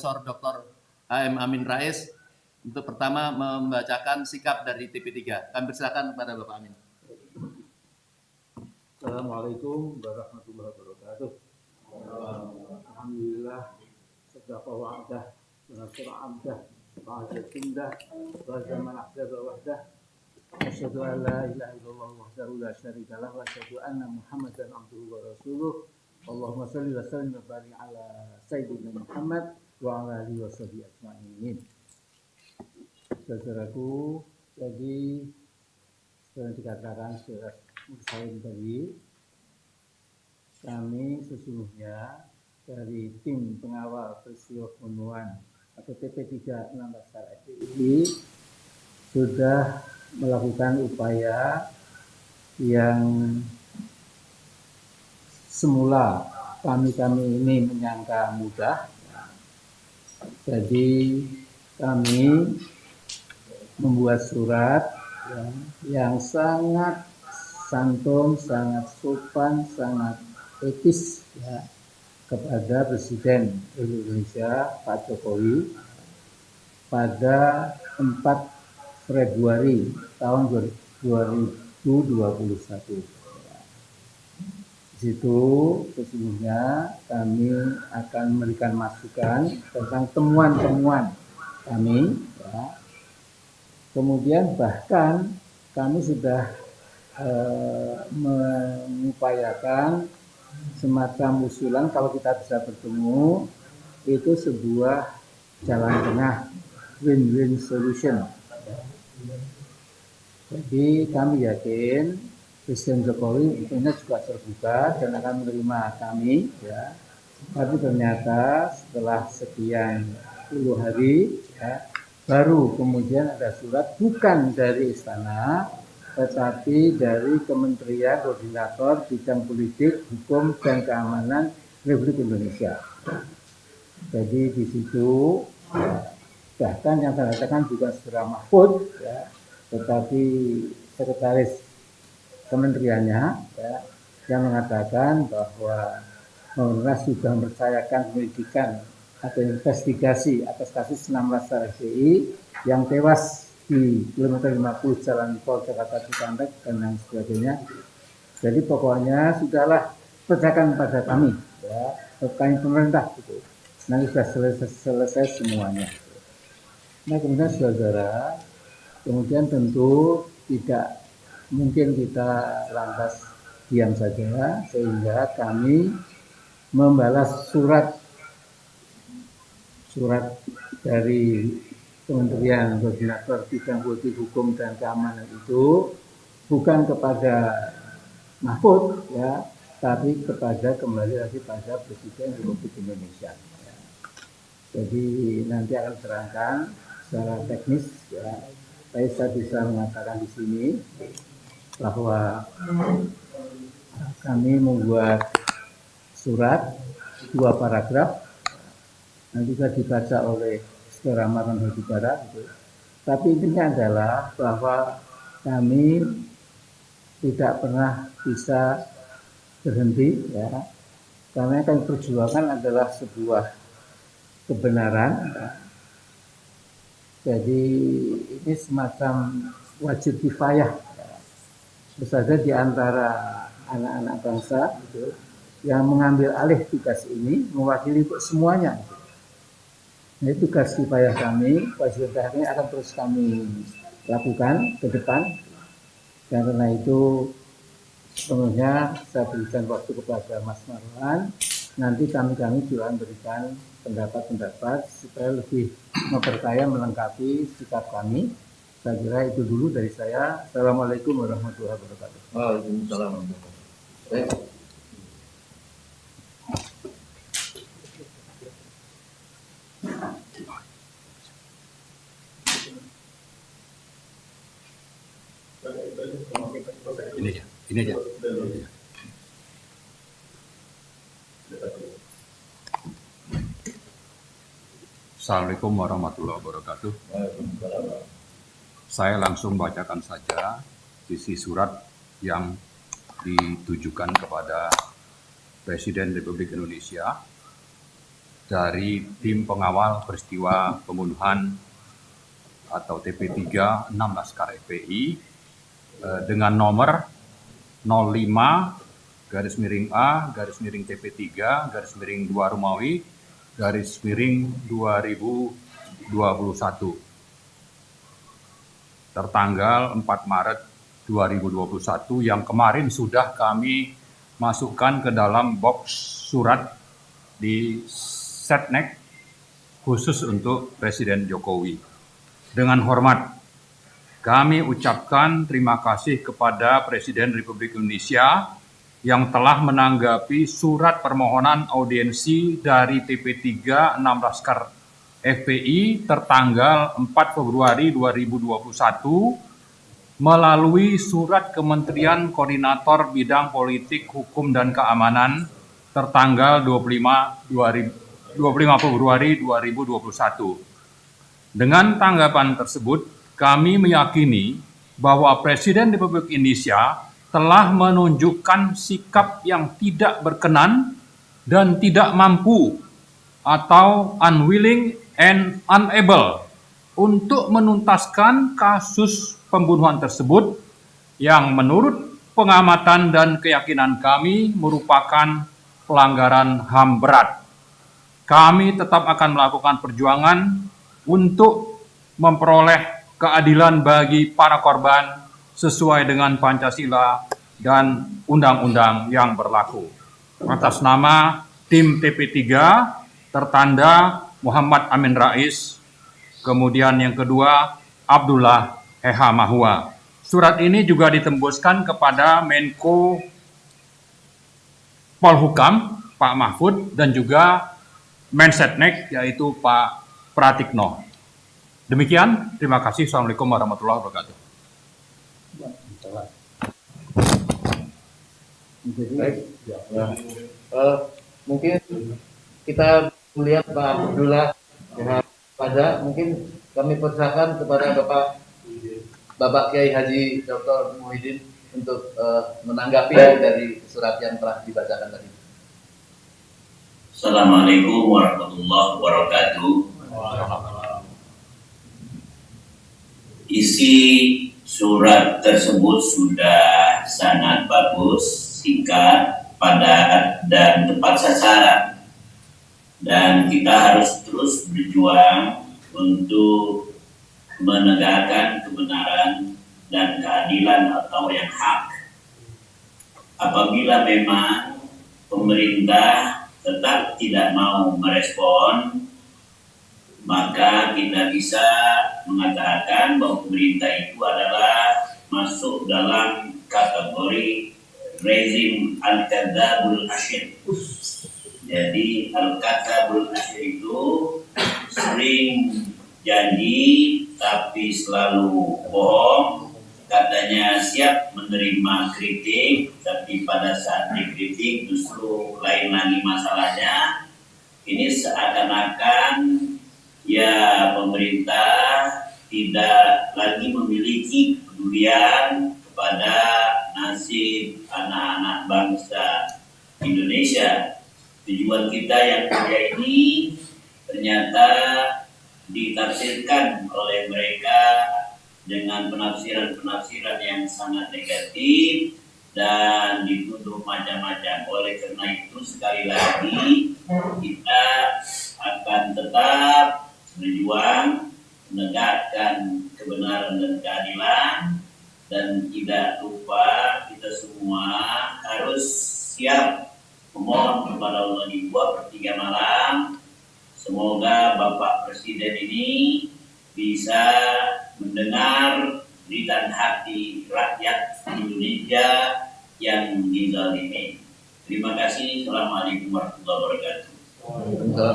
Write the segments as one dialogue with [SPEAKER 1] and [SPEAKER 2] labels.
[SPEAKER 1] Profesor Dr. H.M. Amin Rais untuk pertama membacakan sikap dari TP3. Kami persilakan kepada Bapak Amin.
[SPEAKER 2] Assalamualaikum warahmatullahi wabarakatuh. Alhamdulillah, segala wa'adah, nasra amdah, wa'adah tindah, wa zaman ahdah wa wahdah. Asyhadu an la ilaha illallah wahdahu la syarika lah wa asyhadu anna Muhammadan abduhu wa rasuluh. Allahumma shalli wa sallim wa barik ala sayyidina Muhammad wa ala alihi wa sahbihi ajma'in. Saudaraku, jadi seperti dikatakan saudara Musaim tadi, kami sesungguhnya dari tim pengawal peristiwa pembunuhan atau TP3 16 FPI sudah melakukan upaya yang semula kami ini menyangka mudah. Jadi kami membuat surat yang sangat santun, sangat sopan, sangat etis ya, kepada Presiden Republik Indonesia Pak Jokowi pada 4 Februari tahun 2021. Di situ sesungguhnya kami akan memberikan masukan tentang temuan-temuan kami ya. Kemudian bahkan kami sudah mengupayakan semacam usulan kalau kita bisa bertemu itu sebuah jalan tengah, win-win solution. Jadi kami yakin Presiden Jokowi intinya juga terbuka dan akan menerima kami ya. Tapi ternyata setelah sekian puluh hari ya, baru kemudian ada surat bukan dari istana tetapi dari Kementerian Koordinator Bidang Politik, Hukum, dan Keamanan Republik Indonesia. Jadi di situ bahkan yang saya katakan juga segera Mahfud, ya, tetapi sekretaris kementeriannya ya, yang mengatakan bahwa pemerintah sudah mempercayakan penyelidikan atau investigasi atas kasus 16 FPI yang tewas di kilometer 50 Jalan Tol Jakarta Cikampek dan lain sebagainya. Jadi pokoknya sudahlah percayakan pada kami, ya, kami pemerintah gitu. Nanti sudah selesai semuanya. Nah kemudian saudara, kemudian tentu tidak mungkin kita lantas diam saja, sehingga kami membalas surat dari Kementerian Koordinator Bidang Politik, Hukum, dan Keamanan itu bukan kepada Mahfud ya, tapi kembali lagi pada Presiden Republik Indonesia. Ya. Jadi nanti akan terangkan secara teknis ya. Saya bisa mengatakan di sini bahwa kami membuat surat 2 paragraf nanti bisa dibaca oleh Saudara Marwan Hudibara, gitu. Tapi intinya adalah bahwa kami tidak pernah bisa berhenti ya, karena yang kami perjuangkan adalah sebuah kebenaran ya. Jadi ini semacam wajib kifayah ya. Saja di antara anak-anak bangsa gitu, yang mengambil alih tugas ini mewakili untuk semuanya gitu. Nah, tugas kifayah kami, kewajiban kami akan terus kami lakukan ke depan. Dan karena itu sepenuhnya saya berikan waktu kepada Mas Marwan. Nanti kami juga memberikan pendapat-pendapat supaya lebih memperkaya melengkapi sikap kami. Saya kira itu dulu dari saya. Assalamualaikum warahmatullahi wabarakatuh.
[SPEAKER 1] Waalaikumsalam. Ini aja.
[SPEAKER 3] Assalamualaikum warahmatullahi wabarakatuh. Saya langsung bacakan saja isi surat yang ditujukan kepada Presiden Republik Indonesia dari tim pengawal peristiwa pembunuhan atau TP3 6 Laskar FPI dengan nomor 05/A/TP3/2 Romawi/2021 tertanggal 4 Maret 2021 yang kemarin sudah kami masukkan ke dalam box surat di Setnek khusus untuk Presiden Jokowi. Dengan hormat, kami ucapkan terima kasih kepada Presiden Republik Indonesia yang telah menanggapi surat permohonan audiensi dari TP3 6 Laskar FPI tertanggal 4 Februari 2021 melalui surat Kementerian Koordinator Bidang Politik, Hukum, dan Keamanan tertanggal 25 Februari 2021. Dengan tanggapan tersebut, kami meyakini bahwa Presiden Republik Indonesia telah menunjukkan sikap yang tidak berkenan dan tidak mampu atau unwilling and unable untuk menuntaskan kasus pembunuhan tersebut yang menurut pengamatan dan keyakinan kami merupakan pelanggaran HAM berat. Kami tetap akan melakukan perjuangan untuk memperoleh keadilan bagi para korban sesuai dengan Pancasila dan undang-undang yang berlaku. Atas nama tim TP3 tertanda Muhammad Amin Rais, kemudian yang kedua Abdullah Heha Mahua. Surat ini juga ditembuskan kepada Menko Polhukam Pak Mahfud dan juga Mensetnek yaitu Pak Pratikno. Demikian, terima kasih. Assalamualaikum warahmatullahi wabarakatuh.
[SPEAKER 1] Baik. Mungkin kita melihat Pak Abdullah pada mungkin kami persilakan kepada Bapak Kiai Haji Dr. Muhyiddin untuk menanggapi dari surat yang telah dibacakan tadi.
[SPEAKER 4] Assalamualaikum warahmatullahi wabarakatuh. Isi surat tersebut sudah sangat bagus, singkat, padat, dan tepat sasaran. Dan kita harus terus berjuang untuk menegakkan kebenaran dan keadilan atau yang hak. Apabila memang pemerintah tetap tidak mau merespon, maka kita bisa mengatakan bahwa pemerintah itu adalah masuk dalam kategori rezim Al-Kadzabul Asyir. Jadi Al-Kadzabul Asyir itu sering janji tapi selalu bohong, katanya siap menerima kritik tapi pada saat dikritik justru lain lagi masalahnya. Ini seakan-akan ya pemerintah tidak lagi memiliki kepedulian kepada nasib anak-anak bangsa Indonesia. Tujuan kita yang mulia ini ternyata ditafsirkan oleh mereka dengan penafsiran-penafsiran yang sangat negatif dan dituduh macam-macam. Oleh karena itu sekali lagi kita akan tetap berjuang menegakkan kebenaran dan keadilan, dan tidak lupa kita semua harus siap memohon kepada Allah di 2/3 malam. Semoga Bapak Presiden ini bisa mendengar beritan hati rakyat Indonesia yang dizalimi. Terima kasih. Assalamualaikum warahmatullahi wabarakatuh.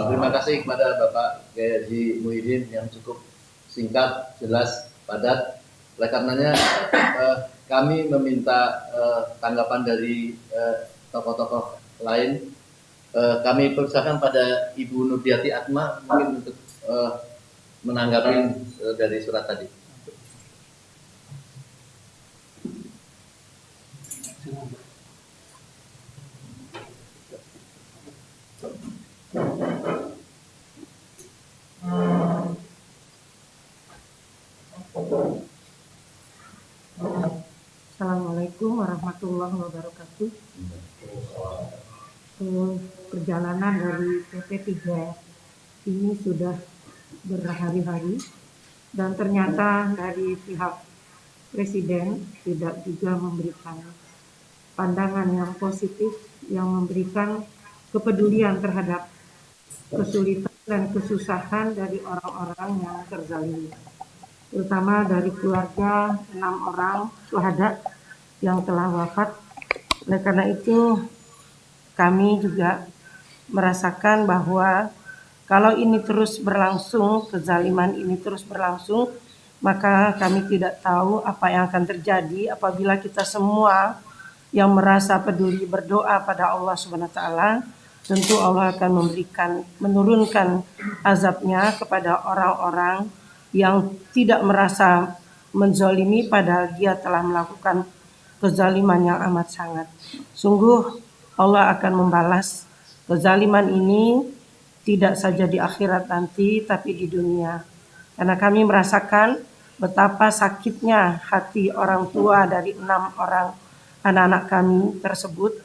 [SPEAKER 1] Terima kasih kepada Bapak Kiai Haji Muhyiddin yang cukup singkat, jelas, padat. Oleh karenanya kami meminta tanggapan dari tokoh-tokoh lain. Kami persilakan pada Ibu Nurdiati Atma mungkin untuk menanggapi dari surat tadi.
[SPEAKER 5] Assalamualaikum warahmatullahi wabarakatuh. Perjalanan dari PP3 ini sudah berhari-hari dan ternyata dari pihak Presiden tidak juga memberikan pandangan yang positif yang memberikan kepedulian terhadap kesulitan dan kesusahan dari orang-orang yang terzalimi, terutama dari keluarga 6 orang syuhada yang telah wafat. Oleh karena itu kami juga merasakan bahwa kalau ini terus berlangsung, kezaliman ini terus berlangsung, maka kami tidak tahu apa yang akan terjadi apabila kita semua yang merasa peduli berdoa pada Allah Subhanahu wa taala, tentu Allah akan menurunkan azabnya kepada orang-orang yang tidak merasa menzalimi padahal dia telah melakukan kezaliman yang amat sangat. Sungguh Allah akan membalas kezaliman ini tidak saja di akhirat nanti tapi di dunia. Karena kami merasakan betapa sakitnya hati orang tua dari 6 orang anak-anak kami tersebut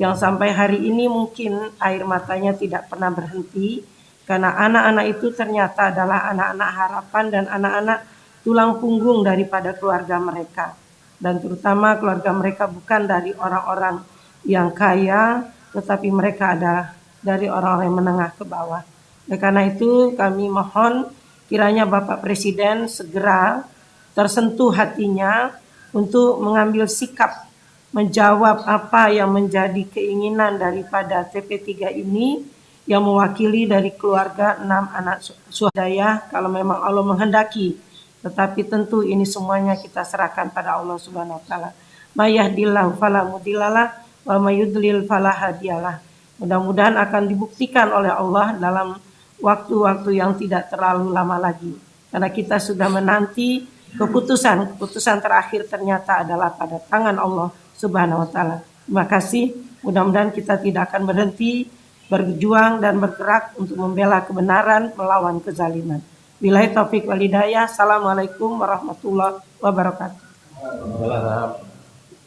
[SPEAKER 5] yang sampai hari ini mungkin air matanya tidak pernah berhenti karena anak-anak itu ternyata adalah anak-anak harapan dan anak-anak tulang punggung daripada keluarga mereka. Dan terutama keluarga mereka bukan dari orang-orang yang kaya, tetapi mereka adalah dari orang-orang yang menengah ke bawah. Oleh karena itu kami mohon kiranya Bapak Presiden segera tersentuh hatinya untuk mengambil sikap menjawab apa yang menjadi keinginan daripada TP3 ini yang mewakili dari keluarga 6 anak syuhada kalau memang Allah menghendaki. Tetapi tentu ini semuanya kita serahkan pada Allah Subhanahu wa taala. Mayahdillahu fala mudhillalah wa mayudlil fala hadiyalah. Mudah-mudahan akan dibuktikan oleh Allah dalam waktu-waktu yang tidak terlalu lama lagi. Karena kita sudah menanti keputusan terakhir ternyata adalah pada tangan Allah Subhanahu wa taala. Terima kasih. Mudah-mudahan kita tidak akan berhenti berjuang dan bergerak untuk membela kebenaran melawan kezaliman. Billahi taufik wal hidayah. Assalamualaikum warahmatullahi wabarakatuh.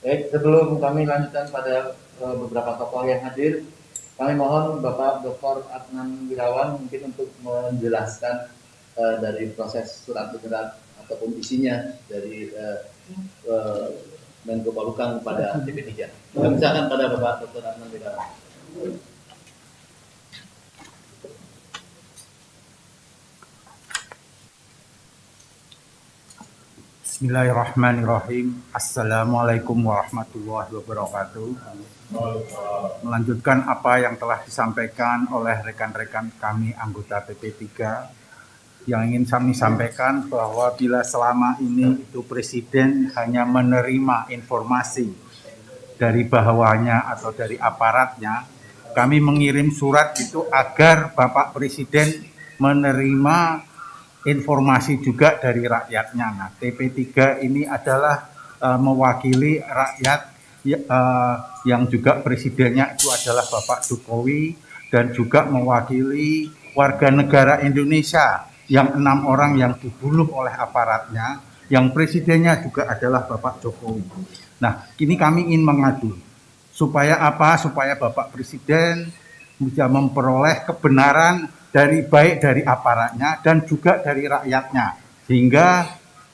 [SPEAKER 1] Baik, sebelum kami lanjutkan pada beberapa tokoh yang hadir, kami mohon Bapak Dr. Adnan Wirawan mungkin untuk menjelaskan dari proses surat bergerak ataupun isinya dari Menko Polhukam kepada TP3. Kami silakan pada Bapak Dr. Adnan Wirawan.
[SPEAKER 3] Bismillahirrahmanirrahim. Assalamualaikum warahmatullahi wabarakatuh. Melanjutkan apa yang telah disampaikan oleh rekan-rekan kami anggota TP3, yang ingin kami sampaikan bahwa bila selama ini itu Presiden hanya menerima informasi dari bawahnya atau dari aparatnya, kami mengirim surat itu agar Bapak Presiden menerima informasi juga dari rakyatnya. Nah, TP3 ini adalah mewakili rakyat yang juga presidennya itu adalah Bapak Jokowi dan juga mewakili warga negara Indonesia yang 6 orang yang dibunuh oleh aparatnya, yang presidennya juga adalah Bapak Jokowi. Nah, kini kami ingin mengadu supaya apa? Supaya Bapak Presiden bisa memperoleh kebenaran baik dari aparatnya dan juga dari rakyatnya, sehingga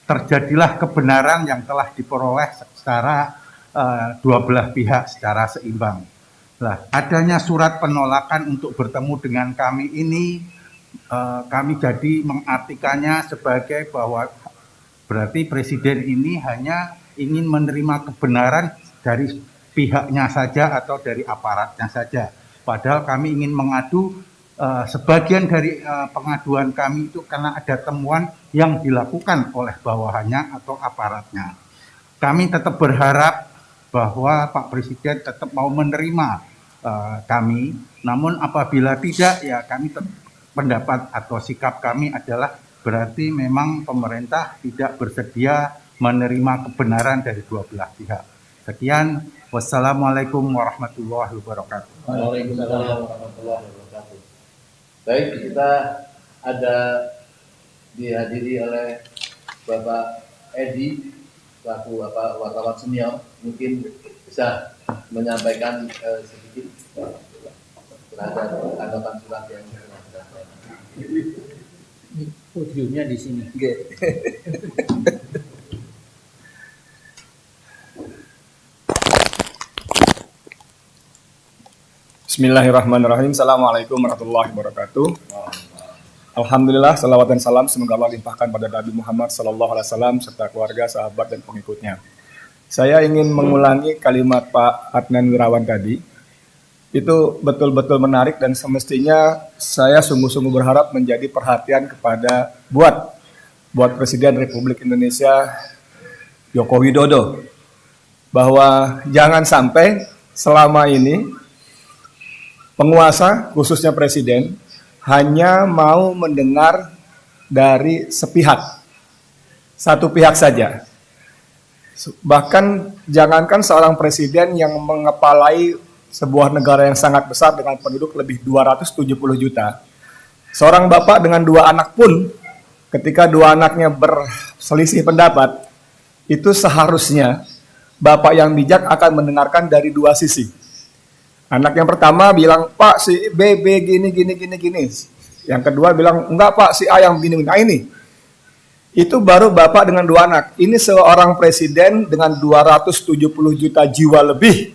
[SPEAKER 3] terjadilah kebenaran yang telah diperoleh secara dua belah pihak secara seimbang. Nah, adanya surat penolakan untuk bertemu dengan kami ini, kami jadi mengartikannya sebagai bahwa berarti Presiden ini hanya ingin menerima kebenaran dari pihaknya saja atau dari aparatnya saja. Padahal kami ingin mengadu. Sebagian dari pengaduan kami itu karena ada temuan yang dilakukan oleh bawahannya atau aparatnya. Kami tetap berharap bahwa Pak Presiden tetap mau menerima kami, namun apabila tidak, ya kami pendapat atau sikap kami adalah berarti memang pemerintah tidak bersedia menerima kebenaran dari dua belah pihak. Sekian, wassalamualaikum warahmatullahi wabarakatuh.
[SPEAKER 1] Waalaikumsalam warahmatullahi wabarakatuh. Baik, kita ada dihadiri oleh Bapak Edi selaku wartawan senior mungkin bisa menyampaikan sedikit terhadap tanggapan surat yang disampaikan.
[SPEAKER 2] Podiumnya di sini.
[SPEAKER 6] Bismillahirrahmanirrahim. Assalamualaikum warahmatullahi wabarakatuh. Alhamdulillah, salawat dan salam semoga Allah limpahkan pada Nabi Muhammad SAW serta keluarga, sahabat, dan pengikutnya. Saya ingin mengulangi kalimat Pak Adnan Wirawan tadi. Itu betul-betul menarik dan semestinya saya sungguh-sungguh berharap menjadi perhatian kepada buat Presiden Republik Indonesia Joko Widodo. Bahwa jangan sampai selama ini penguasa, khususnya presiden, hanya mau mendengar dari sepihak, satu pihak saja. Bahkan jangankan seorang presiden yang mengepalai sebuah negara yang sangat besar dengan penduduk lebih 270 juta. Seorang bapak dengan 2 anak pun, ketika 2 anaknya berselisih pendapat, itu seharusnya bapak yang bijak akan mendengarkan dari 2 sisi. Anak yang pertama bilang, Pak, si B gini. Yang kedua bilang, enggak Pak, si A yang begini. Nah ini, itu baru bapak dengan 2 anak. Ini seorang presiden dengan 270 juta jiwa lebih.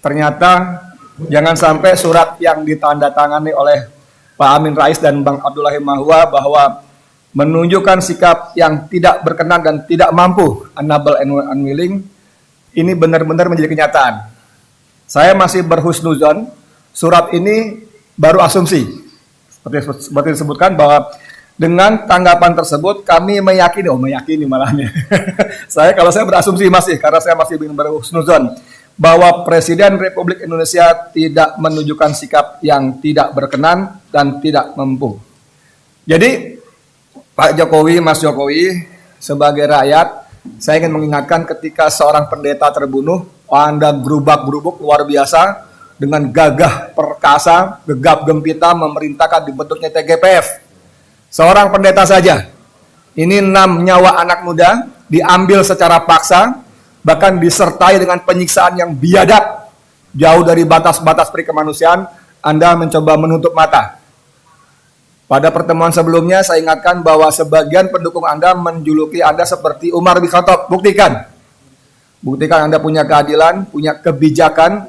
[SPEAKER 6] Ternyata jangan sampai surat yang ditandatangani oleh Pak Amin Rais dan Bang Abdullah Mahwa bahwa menunjukkan sikap yang tidak berkenan dan tidak mampu, unable and unwilling, ini benar-benar menjadi kenyataan. Saya masih berhusnuzon, surat ini baru asumsi. Seperti disebutkan bahwa dengan tanggapan tersebut kami meyakini malahnya. Kalau saya berasumsi masih, karena saya masih berhusnuzon, bahwa Presiden Republik Indonesia tidak menunjukkan sikap yang tidak berkenan dan tidak mampu. Jadi, Pak Jokowi, Mas Jokowi, sebagai rakyat, saya ingin mengingatkan ketika seorang pendeta terbunuh, Anda gerubak-gerubuk luar biasa dengan gagah perkasa, gegap gempita memerintahkan dibentuknya TGPF. Seorang pendeta saja. Ini 6 nyawa anak muda diambil secara paksa, bahkan disertai dengan penyiksaan yang biadab, jauh dari batas-batas perikemanusiaan. Anda mencoba menutup mata. Pada pertemuan sebelumnya saya ingatkan bahwa sebagian pendukung Anda menjuluki Anda seperti Umar bin Khattab. Buktikan Anda punya keadilan, punya kebijakan,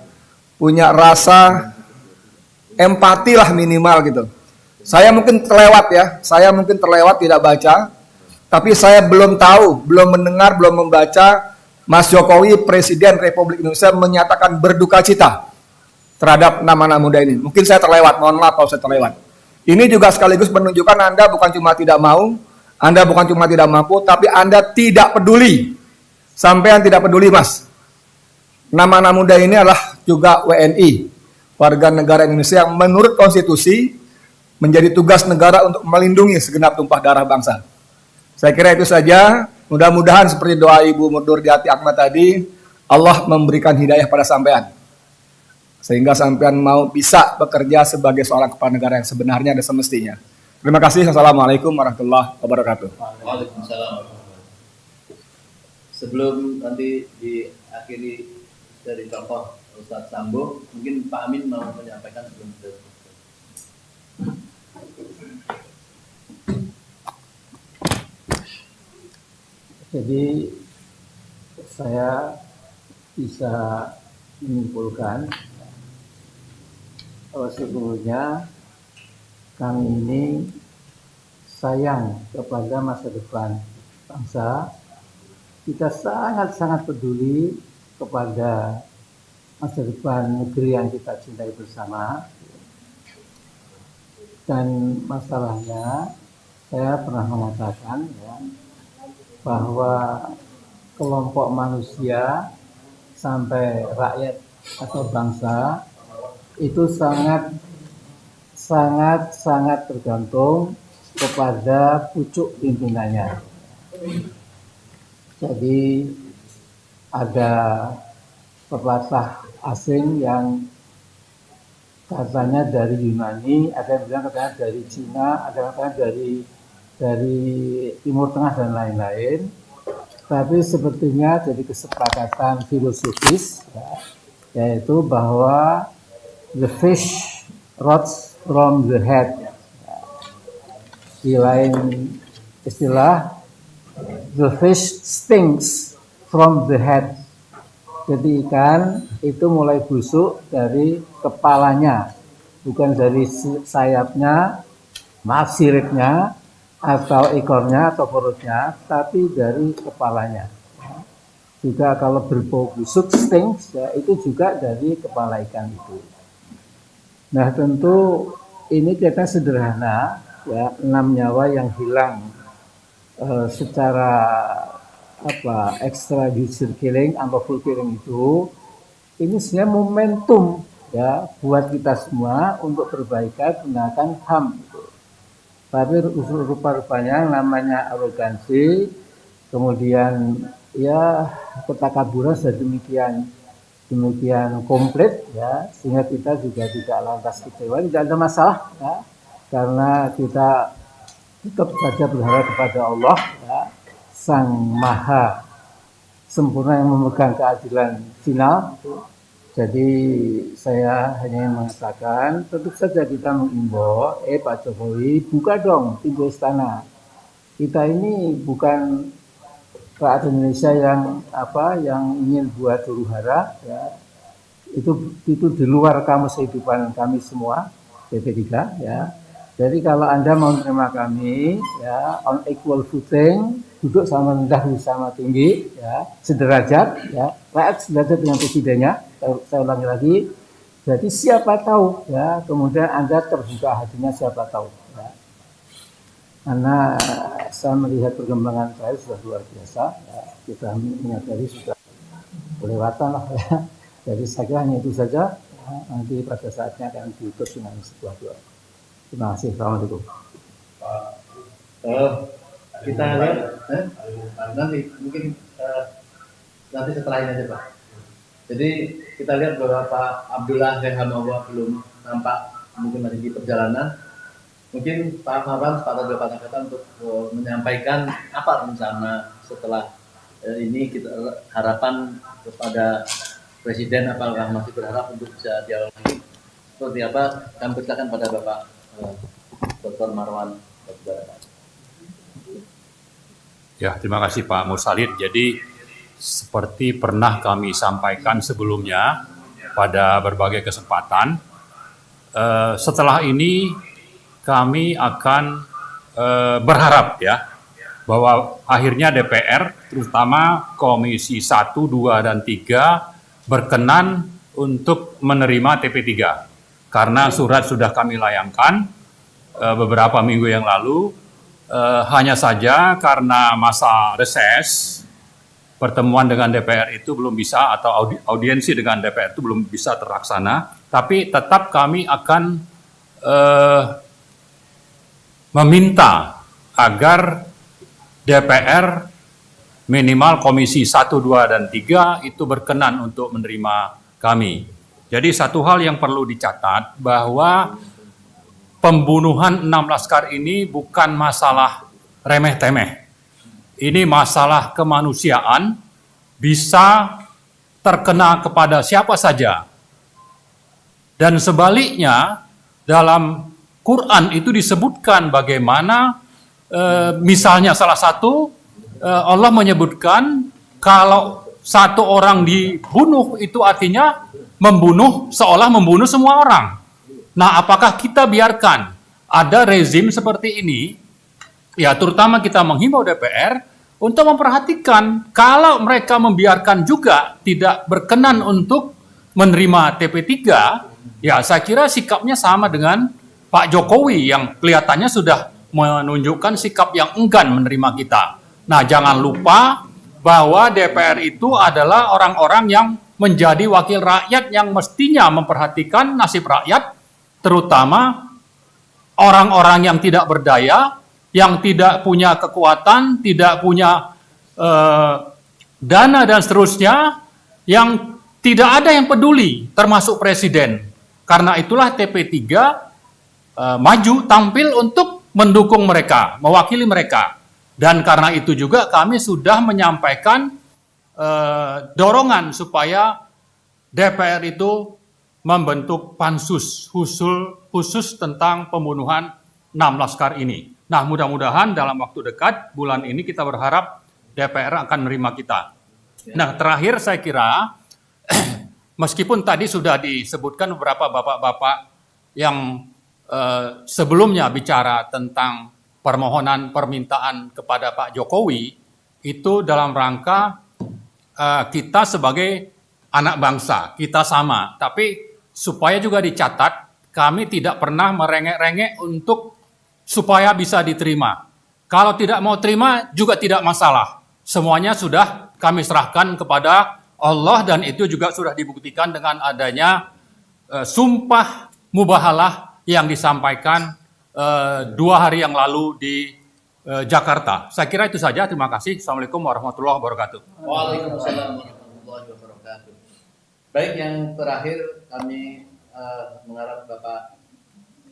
[SPEAKER 6] punya rasa empati lah minimal gitu. Saya mungkin terlewat tidak baca, tapi saya belum tahu, belum mendengar, belum membaca Mas Jokowi Presiden Republik Indonesia menyatakan berduka cita terhadap nama-nama muda ini. Mungkin saya terlewat, mohon maaf kalau saya terlewat. Ini juga sekaligus menunjukkan Anda bukan cuma tidak mau, Anda bukan cuma tidak mampu, tapi Anda tidak peduli. Sampai yang tidak peduli, Mas. Nama-nama muda ini adalah juga WNI, warga negara Indonesia yang menurut konstitusi menjadi tugas negara untuk melindungi segenap tumpah darah bangsa. Saya kira itu saja. Mudah-mudahan seperti doa Ibu Nurdiati Ahmad tadi, Allah memberikan hidayah pada sampean. Sehingga sampean mau bisa bekerja sebagai seorang kepala negara yang sebenarnya dan semestinya. Terima kasih. Assalamualaikum warahmatullahi wabarakatuh.
[SPEAKER 1] Waalaikumsalam. Sebelum nanti diakhiri dari tokoh Ustadz Sambo, mungkin Pak Amin mau menyampaikan sebelum itu.
[SPEAKER 2] Jadi saya bisa menyimpulkan bahwa sebetulnya kami ini sayang kepada masa depan bangsa. Kita sangat-sangat peduli kepada masa depan negeri yang kita cintai bersama. Dan masalahnya, saya pernah mengatakan ya, bahwa kelompok manusia sampai rakyat atau bangsa itu sangat tergantung kepada pucuk pimpinannya. Jadi ada pepatah asing yang katanya dari Yunani, ada yang bilang katanya dari Cina, ada yang katanya dari Timur Tengah dan lain-lain. tapi sepertinya jadi kesepakatan filosofis, ya, yaitu bahwa the fish rots from the head. Di lain istilah, the fish stinks from the head. Jadi ikan itu mulai busuk dari kepalanya, bukan dari sayapnya, maaf siripnya, atau ekornya atau perutnya, tapi dari kepalanya. Juga kalau berbau busuk, stinks, ya, itu juga dari kepala ikan itu. Nah tentu ini kita sederhana, ya, 6 nyawa yang hilang secara extrajudicial killing, unlawful killing itu, ini sebenarnya momentum, ya, buat kita semua untuk perbaikan gunakan HAM. Tapi rupa-rupanya namanya arogansi, kemudian ya ketakaburan sudah demikian komplit, ya, sehingga kita juga tidak lantas kecewa. Tidak ada masalah, ya, karena kita tetap saja berharap kepada Allah, ya, Sang Maha Sempurna yang memegang keadilan final. Jadi saya hanya ingin mengatakan, tentu saja kita mengimbau, Pak Jokowi, buka dong pintu istana. Kita ini bukan rakyat Indonesia yang ingin buat huru hara, ya. Itu di luar kamus kehidupan kami semua, PP3, ya. Jadi kalau Anda mau menerima kami, ya, on equal footing, duduk sama rendah sama tinggi, ya, sederajat, ya, rakyat sederajat dengan presidennya. Saya ulangi lagi. Jadi siapa tahu, ya, kemudian Anda terbuka hatinya, siapa tahu, ya. Karena saya melihat perkembangan saya sudah luar biasa, ya, kita menyadari sudah kelewatan lah, ya. Jadi saya kira hanya itu saja, ya, nanti pada saatnya akan ditutup dengan sebuah doa. Terima kasih. Assalamualaikum.
[SPEAKER 1] Kita lihat nanti mungkin nanti setelah ini aja Pak. Jadi kita lihat bahwa Pak Abdullah Rehamawa belum nampak, mungkin masih di perjalanan. Mungkin Pak Marwan, Pak Raja Angkatan untuk menyampaikan apa rencana setelah ini, kita harapan kepada Presiden, apakah masih berharap untuk bisa dialog lagi seperti apa? Kami persilakan pada Bapak Dr. Marwan.
[SPEAKER 7] Ya, terima kasih Pak Mursalid. Jadi seperti pernah kami sampaikan sebelumnya pada berbagai kesempatan, setelah ini kami akan berharap, ya, bahwa akhirnya DPR, terutama Komisi 1, 2, dan 3 berkenan untuk menerima TP3. Karena surat sudah kami layangkan beberapa minggu yang lalu, hanya saja karena masa reses, pertemuan dengan DPR itu belum bisa, atau audiensi dengan DPR itu belum bisa terlaksana, tapi tetap kami akan meminta agar DPR minimal Komisi 1, 2, dan 3 itu berkenan untuk menerima kami. Jadi satu hal yang perlu dicatat bahwa pembunuhan 6 laskar ini bukan masalah remeh-temeh. Ini masalah kemanusiaan, bisa terkena kepada siapa saja. Dan sebaliknya, dalam Quran itu disebutkan bagaimana misalnya salah satu Allah menyebutkan kalau satu orang dibunuh itu artinya seolah membunuh semua orang. Nah, apakah kita biarkan ada rezim seperti ini? Ya, terutama kita menghimbau DPR untuk memperhatikan kalau mereka membiarkan juga tidak berkenan untuk menerima TP3, ya saya kira sikapnya sama dengan Pak Jokowi yang kelihatannya sudah menunjukkan sikap yang enggan menerima kita. Nah, jangan lupa bahwa DPR itu adalah orang-orang yang menjadi wakil rakyat yang mestinya memperhatikan nasib rakyat, terutama orang-orang yang tidak berdaya, yang tidak punya kekuatan, tidak punya dana dan seterusnya, yang tidak ada yang peduli, termasuk Presiden. Karena itulah TP3 maju tampil untuk mendukung mereka, mewakili mereka. Dan karena itu juga kami sudah menyampaikan dorongan supaya DPR itu membentuk pansus khusus tentang pembunuhan 6 laskar ini. Nah, mudah-mudahan dalam waktu dekat, bulan ini kita berharap DPR akan menerima kita. Nah, terakhir saya kira, meskipun tadi sudah disebutkan beberapa bapak-bapak yang sebelumnya bicara tentang permintaan kepada Pak Jokowi, itu dalam rangka kita sebagai anak bangsa, kita sama. Tapi supaya juga dicatat, kami tidak pernah merengek-rengek untuk supaya bisa diterima. Kalau tidak mau terima juga tidak masalah. Semuanya sudah kami serahkan kepada Allah dan itu juga sudah dibuktikan dengan adanya sumpah mubahalah yang disampaikan 2 hari yang lalu di Jakarta. Saya kira itu saja. Terima kasih. Assalamualaikum warahmatullahi wabarakatuh.
[SPEAKER 1] Waalaikumsalam warahmatullahi wabarakatuh. Baik, yang terakhir kami mengharap Bapak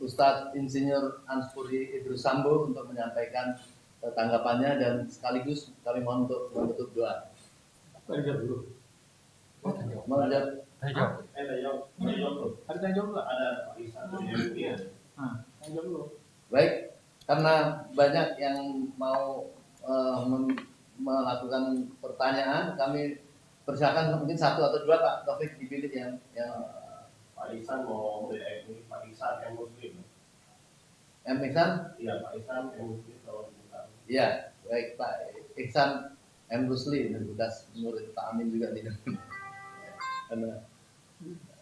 [SPEAKER 1] Ustadz Insinyur Anspuri Idrus Sambo untuk menyampaikan tanggapannya dan sekaligus kami mohon untuk menutup doa. Mau jawab? Baik, karena banyak yang mau melakukan pertanyaan, kami persilakan mungkin 1 atau 2 Pak Taufik dipilih yang
[SPEAKER 8] Pak Ihsan mau Pak Ihsan yang Muslim.
[SPEAKER 1] M. Ihsan?
[SPEAKER 8] Iya, Pak Ihsan yang Muslim kalau bukan.
[SPEAKER 1] Iya, baik Pak Ihsan M. Rusli, bekas murid Pak Amin juga tidak. Karena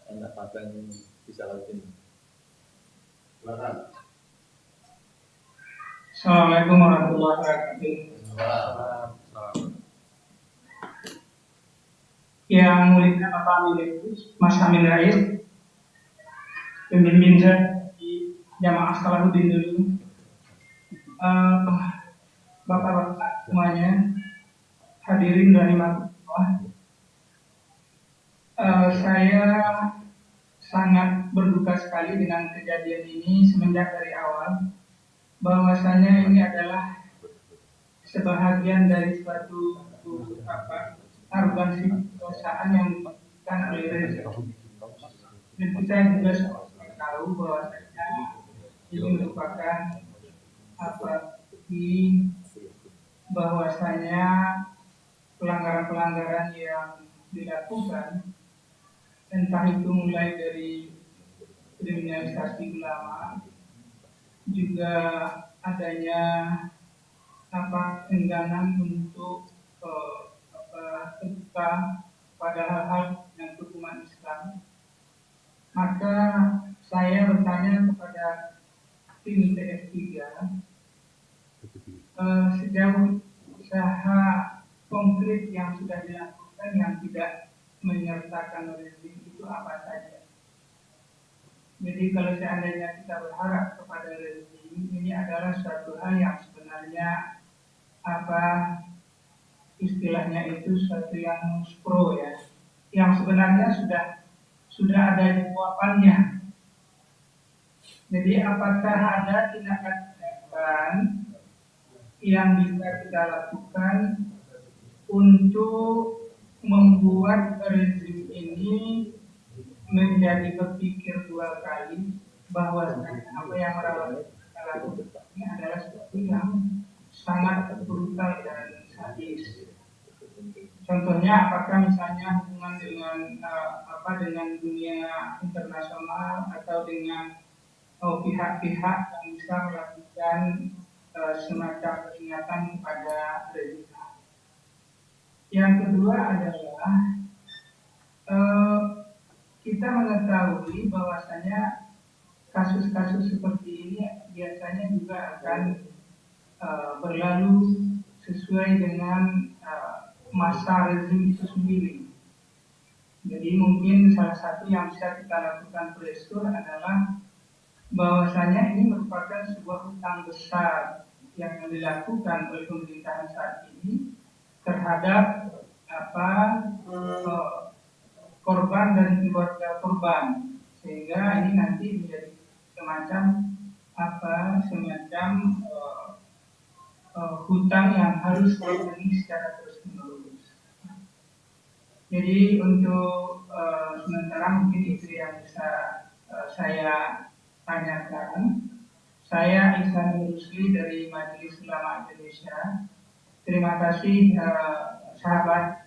[SPEAKER 1] anak Padang bisa lakukan.
[SPEAKER 8] Silakan.
[SPEAKER 9] Assalamualaikum warahmatullahi wabarakatuh. Yang mulia Bapak Amin Mas Amin Rais, pemimpin di Jamaah Salahuddin dulu, bapak-bapak semuanya, hadirin dari rahimahullah. Saya sangat berduka sekali dengan kejadian ini semenjak dari awal, bahwasanya ini adalah sebahagian dari suatu arogansi kekuasaan yang dilakukan oleh rezim. Dan kita juga tahu bahwasanya ini merupakan bahwasanya pelanggaran-pelanggaran yang dilakukan, entah itu mulai dari kriminalisasi ulama, juga adanya engganan untuk terbuka pada hal-hal yang hukuman Islam. Maka saya bertanya kepada tim TF3, sejauh usaha konkret yang sudah dilakukan yang tidak menyertakan rezim itu apa saja. Jadi kalau seandainya kita berharap kepada rezim, ini adalah suatu hal yang sebenarnya istilahnya itu suatu yang pro ya, yang sebenarnya sudah ada jawabannya. Jadi apakah ada tindakan yang bisa kita lakukan untuk membuat rezim ini menjadi berpikir 2 kali bahwa apa yang kita lakukan ini adalah sesuatu yang sangat brutal dan sadis. Contohnya, apakah misalnya hubungan dengan dunia internasional atau dengan pihak-pihak yang bisa melakukan semacam peringatan kepada rezim. Yang kedua adalah kita mengetahui bahwasanya kasus-kasus seperti ini biasanya juga akan berlalu sesuai dengan masa rezim itu sendiri. Jadi mungkin salah satu yang bisa kita lakukan pressure adalah bahwasanya ini merupakan sebuah hutang besar yang dilakukan oleh pemerintahan saat ini terhadap korban dan keluarga korban, sehingga ini nanti menjadi semacam hutang yang harus dipenuhi secara terus-menerus. Jadi untuk sementara mungkin itu yang bisa saya tanyakan. Saya Ihsan Rusli dari Majelis Ulama Indonesia. Terima kasih sahabat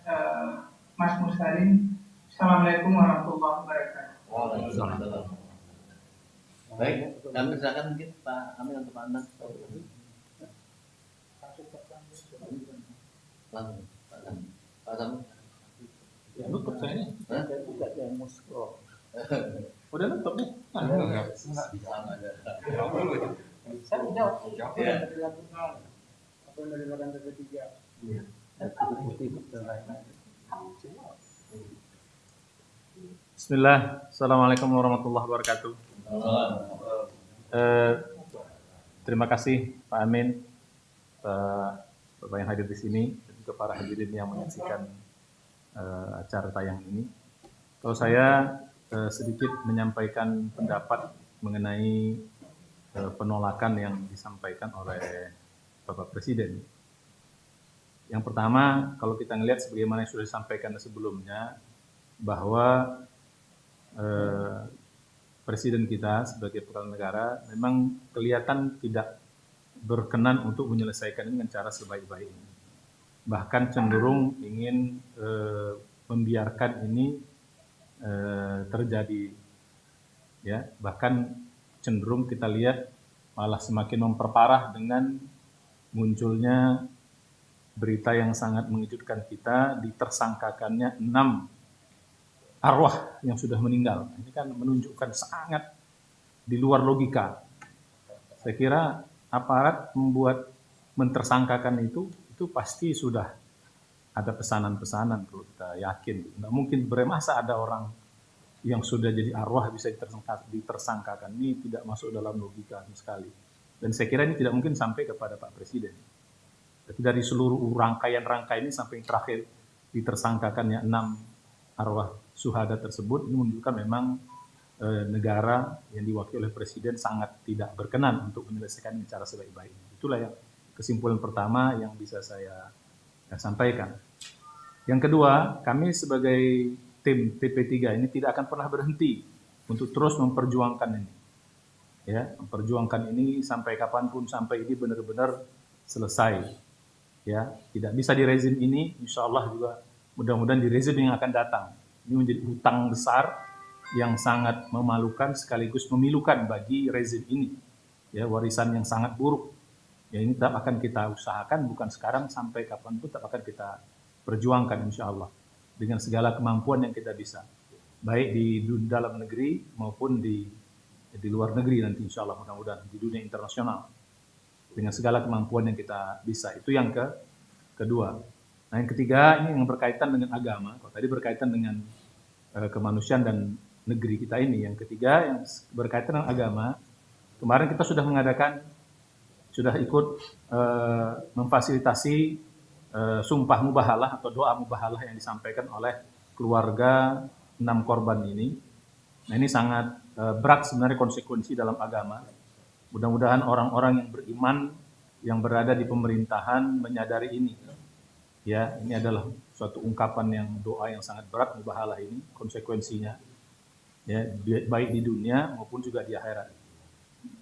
[SPEAKER 9] Mas Mustalin. Assalamualaikum warahmatullahi wabarakatuh.
[SPEAKER 1] Waalaikumsalam. Baik, kami silakan mungkin Pak Amin atau Pak Anas. Langsung, Pak Amin. Pak Amin.
[SPEAKER 3] Ya, nutup saya nih.
[SPEAKER 1] Hah?
[SPEAKER 2] Tidak ada muskro.
[SPEAKER 3] Udah nutup nih.
[SPEAKER 1] Sama aja.
[SPEAKER 2] Saya menjawab. Apa
[SPEAKER 1] Ya.
[SPEAKER 2] yang tadi dilakukan? Apa yang tadi dilakukan PP3? Iya. Bukti
[SPEAKER 10] Bismillah, Assalamualaikum warahmatullahi wabarakatuh. Terima kasih Pak Amin, Bapak yang hadir di sini, dan juga para hadirin yang menyaksikan acara tayang ini. Kalau saya sedikit menyampaikan pendapat mengenai penolakan yang disampaikan oleh Bapak Presiden. Yang pertama, kalau kita melihat sebagaimana yang sudah disampaikan sebelumnya, bahwa Presiden kita sebagai kepala negara memang kelihatan tidak berkenan untuk menyelesaikan ini dengan cara sebaik-baiknya. Bahkan cenderung ingin membiarkan ini terjadi, ya. Bahkan cenderung kita lihat malah semakin memperparah dengan munculnya berita yang sangat mengejutkan kita, ditersangkakannya 6 arwah yang sudah meninggal. Ini kan menunjukkan sangat di luar logika. Saya kira aparat membuat mentersangkakan itu pasti sudah ada pesanan-pesanan, perlu kita yakin. Nggak mungkin bermasa ada orang yang sudah jadi arwah bisa ditersangkakan. Ini tidak masuk dalam logika sekali. Dan saya kira ini tidak mungkin sampai kepada Pak Presiden. Tapi dari seluruh rangkaian-rangkaian ini sampai yang terakhir ditersangkakannya 6 arwah syuhada tersebut, ini menunjukkan memang negara yang diwakili oleh Presiden sangat tidak berkenan untuk menyelesaikan ini cara sebaik-baiknya. Itulah yang kesimpulan pertama yang bisa saya sampaikan. Yang kedua, kami sebagai tim TP3 ini tidak akan pernah berhenti untuk terus memperjuangkan ini. Ya, memperjuangkan ini sampai kapanpun, sampai ini benar-benar selesai. Ya, tidak bisa di rezim ini, insya Allah juga mudah-mudahan di rezim yang akan datang. Ini menjadi hutang besar yang sangat memalukan sekaligus memilukan bagi rezim ini. Ya, warisan yang sangat buruk. Ya, ini tetap akan kita usahakan, bukan sekarang, sampai kapanpun tetap akan kita perjuangkan insya Allah. Dengan segala kemampuan yang kita bisa. Baik di dalam negeri maupun di luar negeri nanti insya Allah, mudah-mudahan di dunia internasional. Dengan segala kemampuan yang kita bisa. Itu yang kedua. Nah, yang ketiga ini yang berkaitan dengan agama. Kalau tadi berkaitan dengan kemanusiaan dan negeri kita ini. Yang ketiga yang berkaitan dengan agama. Kemarin kita sudah sudah ikut memfasilitasi sumpah mubahalah atau doa mubahalah yang disampaikan oleh keluarga 6 korban ini. Nah, ini sangat berat sebenarnya konsekuensi dalam agama. Mudah-mudahan orang-orang yang beriman yang berada di pemerintahan menyadari ini. Ya, ini adalah suatu ungkapan yang doa yang sangat berat mubahalah ini konsekuensinya. Ya, baik di dunia maupun juga di akhirat.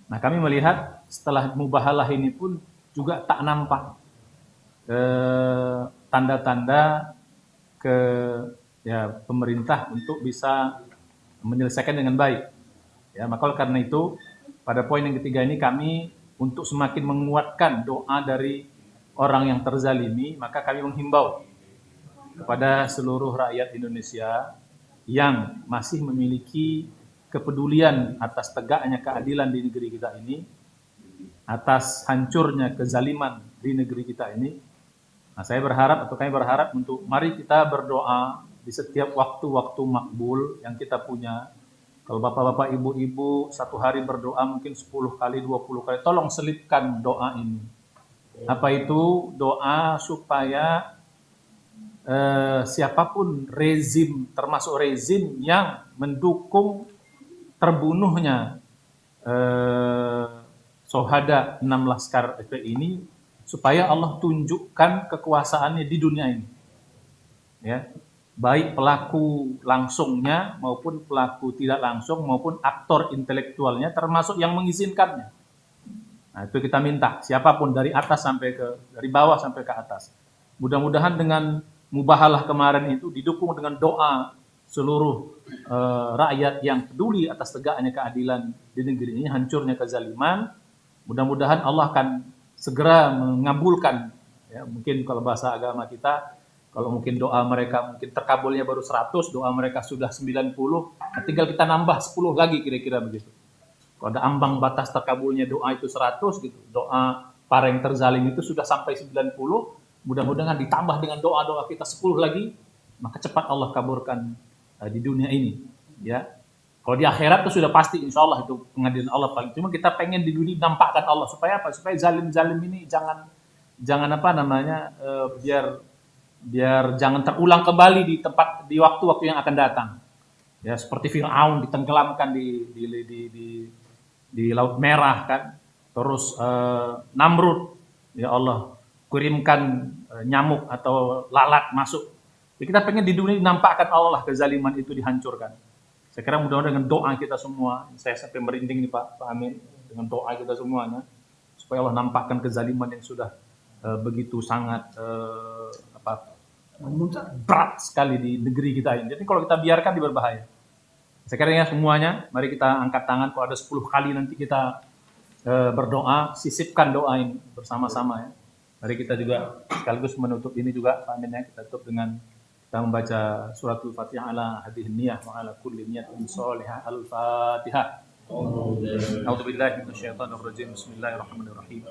[SPEAKER 10] Nah, kami melihat setelah mubahalah ini pun juga tak nampak tanda-tanda pemerintah untuk bisa menyelesaikan dengan baik. Ya, maka karena itu pada poin yang ketiga ini kami untuk semakin menguatkan doa dari orang yang terzalimi, maka kami menghimbau kepada seluruh rakyat Indonesia yang masih memiliki kepedulian atas tegaknya keadilan di negeri kita ini, atas hancurnya kezaliman di negeri kita ini. Nah, kami berharap untuk mari kita berdoa di setiap waktu-waktu makbul yang kita punya. Kalau bapak-bapak, ibu-ibu satu hari berdoa mungkin 10 kali, 20 kali, tolong selipkan doa ini. Apa itu? Doa supaya siapapun rezim, termasuk rezim yang mendukung terbunuhnya syuhada 6 laskar FPI ini, supaya Allah tunjukkan kekuasaannya di dunia ini. Ya, baik pelaku langsungnya maupun pelaku tidak langsung maupun aktor intelektualnya termasuk yang mengizinkannya. Nah, itu kita minta siapapun dari atas sampai dari bawah sampai ke atas. Mudah-mudahan dengan mubahalah kemarin itu didukung dengan doa seluruh rakyat yang peduli atas tegaknya keadilan di negeri ini, hancurnya kezaliman. Mudah-mudahan Allah akan segera mengabulkan, ya, mungkin kalau bahasa agama kita, kalau mungkin doa mereka mungkin terkabulnya baru 100, doa mereka sudah 90, nah tinggal kita nambah 10 lagi kira-kira begitu. Kalau ada ambang batas terkabulnya doa itu 100 gitu, doa para yang terzalim itu sudah sampai 90, mudah-mudahan ditambah dengan doa-doa kita 10 lagi, maka cepat Allah kabulkan di dunia ini, ya. Kalau di akhirat itu sudah pasti, insya Allah itu pengadilan Allah paling. Cuma kita pengen di dunia nampakkan Allah supaya apa? Supaya zalim-zalim ini jangan apa namanya, biar jangan terulang kembali di waktu-waktu yang akan datang. Ya, seperti Fir'aun ditenggelamkan di Laut Merah kan. Terus Namrud, ya Allah kirimkan nyamuk atau lalat masuk. Ya, kita pengen di dunia nampakkan Allah, kezaliman itu dihancurkan. Saya kira mudah-mudahan dengan doa kita semua, saya sampai merinding nih Pak Amin, dengan doa kita semuanya, supaya Allah nampakkan kezaliman yang sudah begitu sangat berat sekali di negeri kita ini. Jadi kalau kita biarkan di berbahaya. Saya kira ya semuanya, mari kita angkat tangan, kalau ada 10 kali nanti kita berdoa, sisipkan doa ini bersama-sama ya. Mari kita juga sekaligus menutup ini juga Pak Amin ya, kita tutup dengan kita membaca suratul Fatihah ala hadhihi niyah wa ala kulli niyatin shalihah. Al-Fatihah. A'udzubillahi minasyaitonir rajim. Bismillahirrahmanirrahim.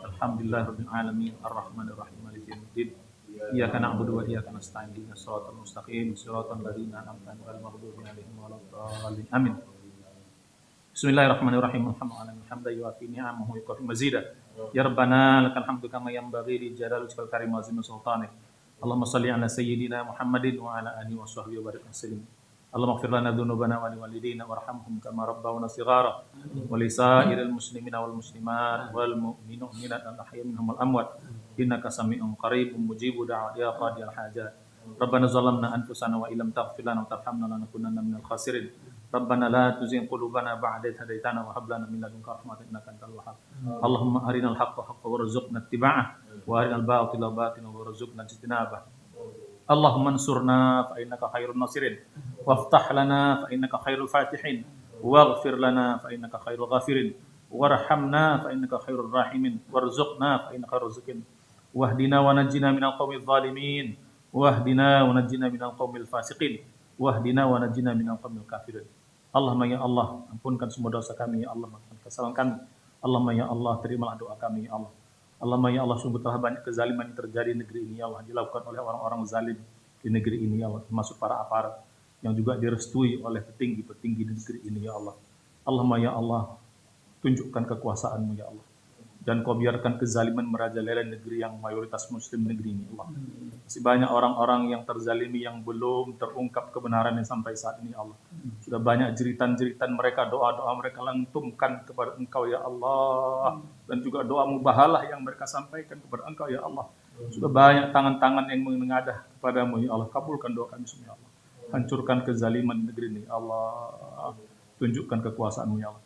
[SPEAKER 10] Alhamdulillahirabbil alamin arrahmanir rahim maliki yaumiddin. Iyyaka na'budu wa iyyaka nasta'in. Ihdinas siratal mustaqim. Siratal ladzina an'amta 'alaihim ghairil maghdubi 'alaihim waladdallin. Amin. Bismillahirrahmanirrahim. Alhamdulillahi hamdan yuwafi ni'amahu wa yukafi mazidah. Ya Rabbana lakal hamdu kama yanbaghi li jalali wajhikal karim wa 'azimi sultanik. Allahumma salli ala sayyidina Muhammadin wa ala alihi wa sahbihi wa barik wasallim. Allahumma ighfir lana dhunubana wa liwalidina warhamhum kama rabbawna shighara wa li sa'iril muslimina wal muslimat wal mu'minina wal ahya'i minhum wal amwat innaka sami'un qaribun mujibu da'wat ya qadiyal hajat. Rabbana zalamna anfusana wa illam taghfir lana wa tarhamna lanakunanna minal khasirin. Rabbana la tuzigh qulubana ba'da idh hadaytana wa hab lana min ladunka rahmatan innaka antal wahhab. Allahumma arinal haqqo haqqan warzuqna ittiba'ah wa arinal batila batilan warzuqna ijtinabah. Allahumma ansurna fa innaka khairun nasirin waftah lana fa innaka khairul fatihin waghfir lana fa innaka khairul ghafirin warhamna fa innaka khairur rahimin warzuqna fa innaka khairur raziqin wahdina wa najjina minal qawmidh dhalimin wahdina wa najjina minal qawmil fasiqin wahdina wa najjina minal qawmil kafirin. Allahumma ya Allah, ampunkan semua dosa kami ya Allah, maafkan kesalahan kami. Allahumma ya Allah, terimalah doa kami ya Allah. Allahumma ya Allah, sungguh telah banyak kezaliman yang terjadi di negeri ini ya Allah, dilakukan oleh orang-orang zalim di negeri ini ya Allah, termasuk para aparat yang juga direstui oleh petinggi-petinggi di negeri ini ya Allah. Allahumma ya Allah, tunjukkan kekuasaan-Mu ya Allah. Dan Kau biarkan kezaliman merajalela negeri yang mayoritas muslim negeri ini Allah. Masih banyak orang-orang yang terzalimi yang belum terungkap kebenarannya sampai saat ini Allah. Sudah banyak jeritan-jeritan mereka, doa-doa mereka lantumkan kepada Engkau ya Allah. Dan juga doa mubahalah yang mereka sampaikan kepada Engkau ya Allah. Sudah banyak tangan-tangan yang menengadah kepadamu ya Allah. Kabulkan doa kami semua ya Allah. Hancurkan kezaliman negeri ini Allah. Tunjukkan kekuasaan-Mu ya Allah.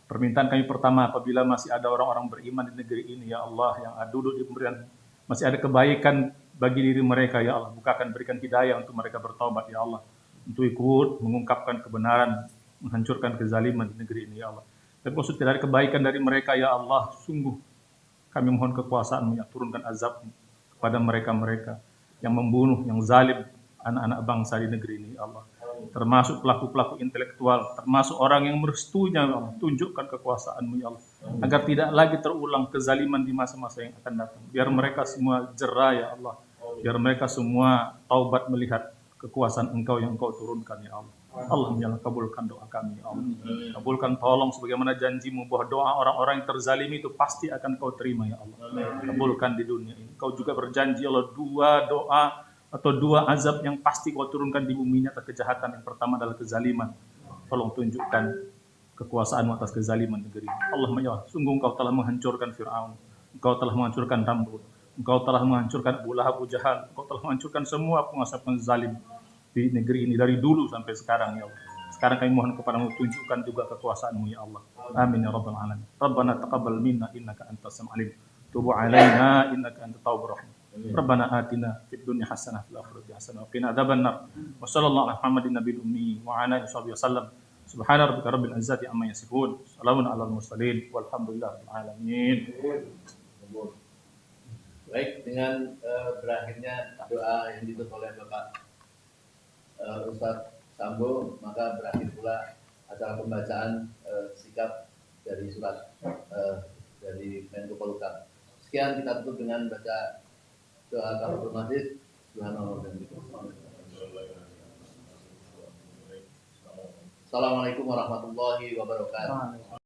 [SPEAKER 10] Permintaan kami pertama, apabila masih ada orang-orang beriman di negeri ini ya Allah, yang duduk di pemerintahan, masih ada kebaikan bagi diri mereka ya Allah, bukakan berikan hidayah untuk mereka bertaubat ya Allah, untuk ikut mengungkapkan kebenaran, menghancurkan kezaliman di negeri ini ya Allah. Dan maksud dari kebaikan dari mereka ya Allah, sungguh kami mohon kekuasaan-Mu yang turunkan azab kepada mereka-mereka yang membunuh, yang zalim anak-anak bangsa di negeri ini ya Allah. Termasuk pelaku-pelaku intelektual, termasuk orang yang merestuinya, ya Allah. Tunjukkan kekuasaan-Mu ya Allah, agar tidak lagi terulang kezaliman di masa-masa yang akan datang. Biar mereka semua jera ya Allah, biar mereka semua taubat melihat kekuasaan Engkau yang Engkau turunkan ya Allah. Allahumma kabulkan doa kami ya Allah. Kabulkan, tolong sebagaimana janji-Mu bahwa doa orang-orang yang terzalimi itu pasti akan Kau terima ya Allah. Kabulkan di dunia ini. Kau juga berjanji ya Allah, 2 doa atau 2 azab yang pasti Kau turunkan di bumi atas kejahatan. Yang pertama adalah kezaliman. Tolong tunjukkan kekuasaan-Mu atas kezaliman negeri. Allahumma ya Allah, sungguh Engkau telah menghancurkan Fir'aun, Engkau telah menghancurkan Namrud, Engkau telah menghancurkan Abu Lahab, Abu Jahal, Engkau telah menghancurkan semua penguasa penzalim di negeri ini dari dulu sampai sekarang ya Allah. Sekarang kami mohon kepadamu, tunjukkan juga kekuasaan-Mu ya Allah. Amin ya rabbal alamin. Rabbana taqabbal minna innaka antas samiul alim. Tub alaina innaka antat tawwabur rahim. Rabbana atina fid dunya hasanah fil akhirati hasanah wa qina adzabannar. Wa sallallahu ala Muhammadin nabiyil ummi wa ala alihi wasallam. Subhana rabbika rabbil izzati amma yasifun. Salamun alal mursalin walhamdulillahil alamin.
[SPEAKER 1] Baik, dengan berakhirnya doa yang ditutup oleh Bapak Ustadz Sambo, maka berakhir pula acara pembacaan sikap dari surat dari Menko Polhukam. Sekian, kita tutup dengan baca doa kafaratul majlis. Subhanallah wa bihamdihi. Assalamualaikum warahmatullahi wabarakatuh.